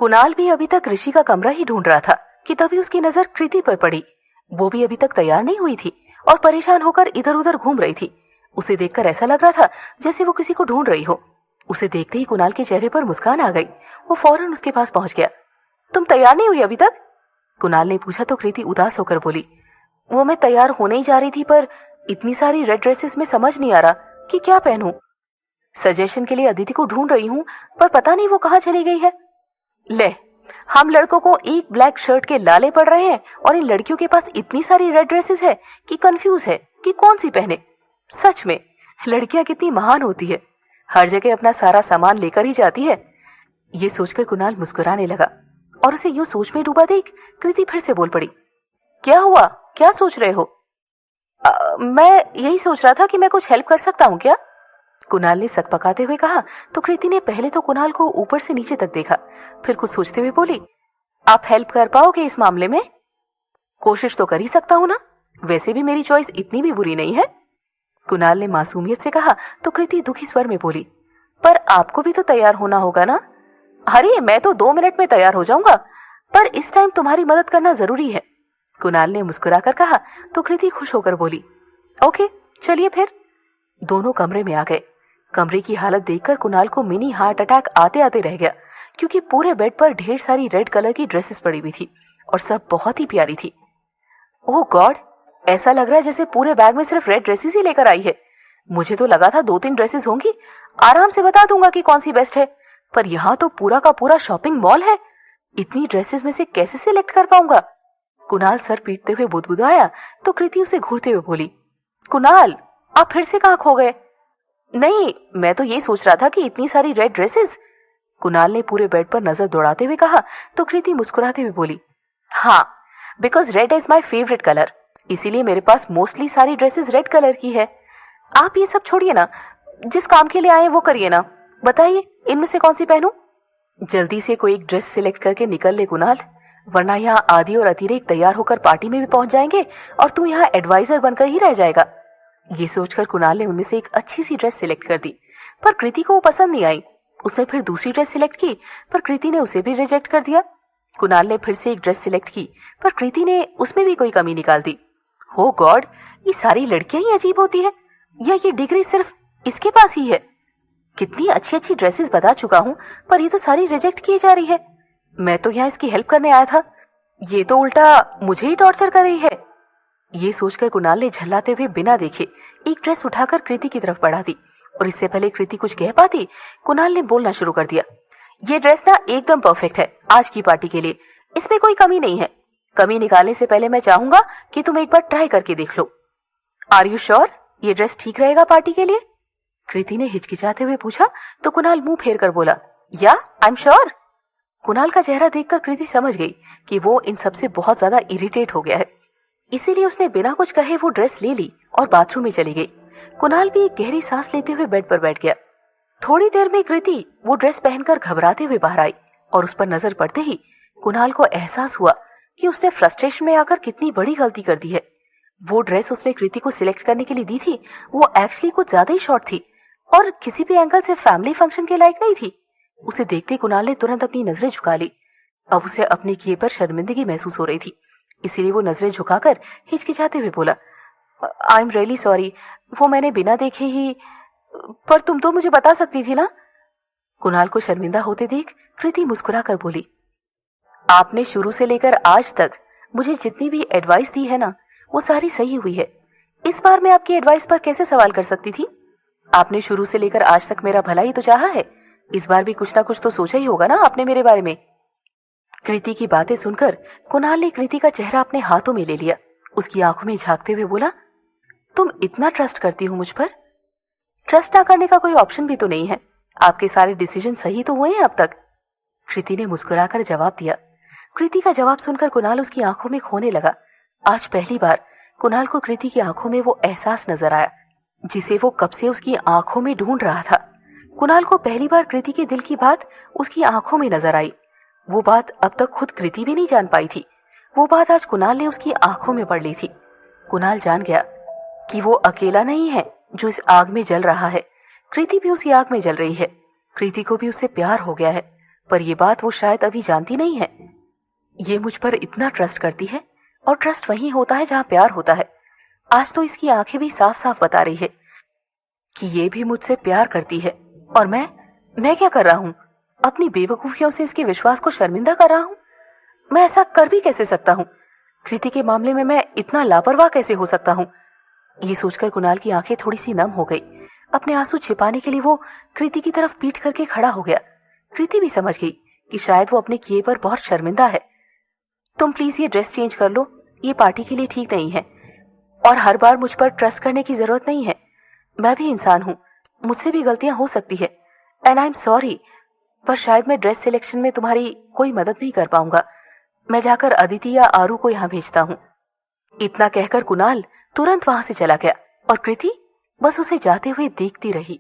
कुणाल भी अभी तक ऋषि का कमरा ही ढूंढ रहा था कि तभी उसकी नजर कृति पर पड़ी। वो भी अभी तक तैयार नहीं हुई थी और परेशान होकर इधर उधर घूम रही थी। उसे देखकर ऐसा लग रहा था जैसे वो किसी को ढूंढ रही हो। उसे देखते ही कुणाल के चेहरे पर मुस्कान आ गई। वो फौरन उसके पास पहुंच गया। तुम तैयार नहीं हुई अभी तक? कुणाल ने पूछा तो कृति उदास होकर बोली, वो मैं तैयार होने ही जा रही थी, पर इतनी सारी रेड ड्रेसेस में समझ नहीं आ रहा कि क्या पहनूं। सजेशन के लिए अदिति को ढूंढ रही हूं, पर पता नहीं वो कहाँ चली गई है। ले, हम लड़कों को एक ब्लैक शर्ट के लाले पड़ रहे हैं और इन लड़कियों के पास इतनी सारी रेड ड्रेसेस है कि कंफ्यूज है कि कौन सी पहने। सच में लड़कियां कितनी महान होती है, हर जगह अपना सारा सामान लेकर ही जाती है। ये सोचकर कुणाल मुस्कुराने लगा और उसे यूं सोच में डूबा देख कृति फिर से बोल पड़ी, क्या हुआ, क्या सोच रहे हो? मैं यही सोच रहा था कि मैं कुछ हेल्प कर सकता हूँ क्या? कुणाल ने सकपकाते हुए कहा तो कृति ने पहले तो कुणाल को ऊपर से नीचे तक देखा, फिर कुछ सोचते हुए बोली, आप हेल्प कर पाओगे इस मामले में? कोशिश तो कर ही सकता हूं ना, वैसे भी मेरी चॉइस इतनी भी बुरी नहीं है। कुणाल ने मासूमियत से कहा तो कृति दुखी स्वर में बोली, पर आपको भी तो तैयार होना होगा ना? अरे मैं तो 2 मिनट में तैयार हो जाऊंगा, पर इस टाइम तुम्हारी मदद करना जरूरी है। कुणाल ने मुस्कुराकर कहा तो कृति खुश होकर बोली, ओके चलिए फिर। दोनों कमरे में आ गए। कमरे की हालत देखकर कुणाल को मिनी हार्ट अटैक आते आते रह गया, क्योंकि पूरे बेड पर ढेर सारी रेड कलर की ड्रेसेस पड़ी हुई थी और सब बहुत ही प्यारी थी। ओह गॉड, ऐसा लग रहा है जैसे पूरे बैग में सिर्फ रेड ड्रेसेस ही लेकर आई है। मुझे तो लगा था 2-3 ड्रेसेस होंगी, आराम से बता दूंगा कि कौन सी बेस्ट है, पर यहाँ तो पूरा का पूरा शॉपिंग मॉल है। इतनी ड्रेसेस में से कैसे सिलेक्ट कर पाऊंगा? कुणाल सर पीटते हुए बुदबुदाया तो कृति उसे घूरते हुए बोली, कुणाल आप फिर से कहाँ खो गए? नहीं, मैं तो ये सोच रहा था कि इतनी सारी रेड ड्रेसेस। कुणाल ने पूरे बेड पर नजर दौड़ाते हुए कहा तो कृति मुस्कुराते हुए बोली, हाँ, because red is my favourite colour, इसीलिए मेरे पास मोस्टली सारी ड्रेसेस रेड कलर की है। आप ये सब छोड़िए ना, जिस काम के लिए आए वो करिए ना। बताइए इनमें से कौन सी पहनूं? जल्दी से कोई एक ड्रेस सिलेक्ट करके निकल ले कुणाल, वरना यहाँ आदि और अतिरेक तैयार होकर पार्टी में भी पहुंच जाएंगे और तू यहाँ एडवाइजर बनकर ही रह जाएगा। ये सोचकर कुणाल ने उनमें से एक अच्छी सी ड्रेस सिलेक्ट कर दी, पर कृति को वो पसंद नहीं आई। उसने फिर दूसरी ड्रेस सिलेक्ट की, पर कृति ने उसे भी रिजेक्ट कर दिया। कुणाल ने फिर से एक ड्रेस सिलेक्ट की, पर कृति ने उसमें भी कोई कमी निकाल दी। हो गॉड, ये सारी लड़कियां ही अजीब होती है, या ये डिग्री सिर्फ इसके पास ही है? कितनी अच्छी अच्छी ड्रेसेस बता चुका हूँ, पर ये तो सारी रिजेक्ट की जा रही है। मैं तो यहाँ इसकी हेल्प करने आया था, ये तो उल्टा मुझे ही टॉर्चर कर रही है। ये सोचकर कुणाल ने झल्लाते हुए बिना देखे एक ड्रेस उठाकर कृति की तरफ बढ़ा दी, और इससे पहले कृति कुछ कह पाती कुणाल ने बोलना शुरू कर दिया, ये ड्रेस ना एकदम परफेक्ट है आज की पार्टी के लिए, इसमें कोई कमी नहीं है। कमी निकालने से पहले मैं चाहूंगा कि तुम एक बार ट्राई करके देख लो। आर यू श्योर ये ड्रेस ठीक रहेगा पार्टी के लिए? कृति ने हिचकिचाते हुए पूछा तो कुणाल मुंह फेर कर बोला, या आई एम श्योर। कुणाल का चेहरा देखकर कृति समझ गई कि वो इन सबसे बहुत ज्यादा इरिटेट हो गया है, इसीलिए उसने बिना कुछ कहे वो ड्रेस ले ली और बाथरूम में चली गई। कुणाल भी एक गहरी सांस लेते हुए बेड पर बैठ गया। थोड़ी देर में कृति वो ड्रेस पहनकर घबराते हुए बाहर आई, और उस पर नजर पड़ते ही कुणाल को एहसास हुआ कि उसने फ्रस्ट्रेशन में आकर कितनी बड़ी गलती कर दी है। वो ड्रेस उसने कृति को सिलेक्ट करने के लिए दी थी, वो एक्चुअली कुछ ज्यादा ही शॉर्ट थी और किसी भी एंगल से फैमिली फंक्शन के लायक नहीं थी। उसे देखते कुणाल ने तुरंत अपनी नजरें झुका ली। अब उसे अपने किए पर शर्मिंदगी महसूस हो रही थी, इसीलिए वो नजरें झुकाकर हिचकिचाते हुए बोला, आई एम रियली सॉरी, वो मैंने बिना देखे ही, पर तुम तो मुझे बता सकती थी ना। कुणाल को शर्मिंदा होते देख कृति मुस्कुरा कर बोली, आपने शुरू से लेकर आज तक मुझे जितनी भी एडवाइस दी है ना, वो सारी सही हुई है। इस बार मैं आपकी एडवाइस पर कैसे सवाल कर सकती थी? आपने शुरू से लेकर आज तक मेरा भला ही तो चाहा है, इस बार भी कुछ ना कुछ तो सोचा ही होगा ना आपने मेरे बारे में। कृति की बातें सुनकर कुणाल ने कृति का चेहरा अपने हाथों में ले लिया। उसकी आंखों में झांकते हुए बोला, तुम इतना ट्रस्ट करती हो मुझ पर? ट्रस्ट ना करने का कोई ऑप्शन भी तो नहीं है, आपके सारे डिसीजन सही तो हुए हैं अब तक। कृति ने मुस्कुराकर जवाब दिया। कृति का जवाब सुनकर कुणाल उसकी आंखों में खोने लगा। आज पहली बार कुणाल को कृति की आंखों में वो एहसास नजर आया जिसे वो कब से उसकी आंखों में ढूंढ रहा था। कुणाल को पहली बार कृति के दिल की बात उसकी आंखों में नजर आई। वो बात अब तक खुद कृति भी नहीं जान पाई थी, वो बात आज कुणाल ने उसकी आंखों में पढ़ ली थी। कुणाल जान गया कि वो अकेला नहीं है जो इस आग में जल रहा है, कृति भी उसी आग में जल रही है। कृति को भी उससे प्यार हो गया है, पर ये बात वो शायद अभी जानती नहीं है। ये मुझ पर इतना ट्रस्ट करती है, और ट्रस्ट वहीं होता है जहां प्यार होता है। आज तो इसकी आंखें भी साफ साफ बता रही है कि ये भी मुझसे प्यार करती है। और मैं क्या कर रहा हूँ? अपनी बेवकूफियों से इसके विश्वास को शर्मिंदा कर रहा हूँ। मैं ऐसा कर भी कैसे सकता हूँ? कृति के मामले में मैं इतना लापरवाह कैसे हो सकता हूँ? ये सोचकर कुणाल की आंखें थोड़ी सी नम हो गई। अपने आंसू छिपाने के लिए वो कृति की तरफ पीठ करके खड़ा हो गया। कृति भी समझ गई कि शायद वो अपने किए पर बहुत शर्मिंदा है। तुम प्लीज ये ड्रेस चेंज कर लो, ये पार्टी के लिए ठीक नहीं है। और हर बार मुझ पर ट्रस्ट करने की जरूरत नहीं है। मैं भी इंसान हूँ, मुझसे भी गलतियां हो सकती है। एंड आई एम सॉरी, पर शायद मैं ड्रेस सिलेक्शन में तुम्हारी कोई मदद नहीं कर पाऊंगा। मैं जाकर अदिति या आरू को यहाँ भेजता हूँ। इतना कहकर कुणाल तुरंत वहां से चला गया और कृति बस उसे जाते हुए देखती रही।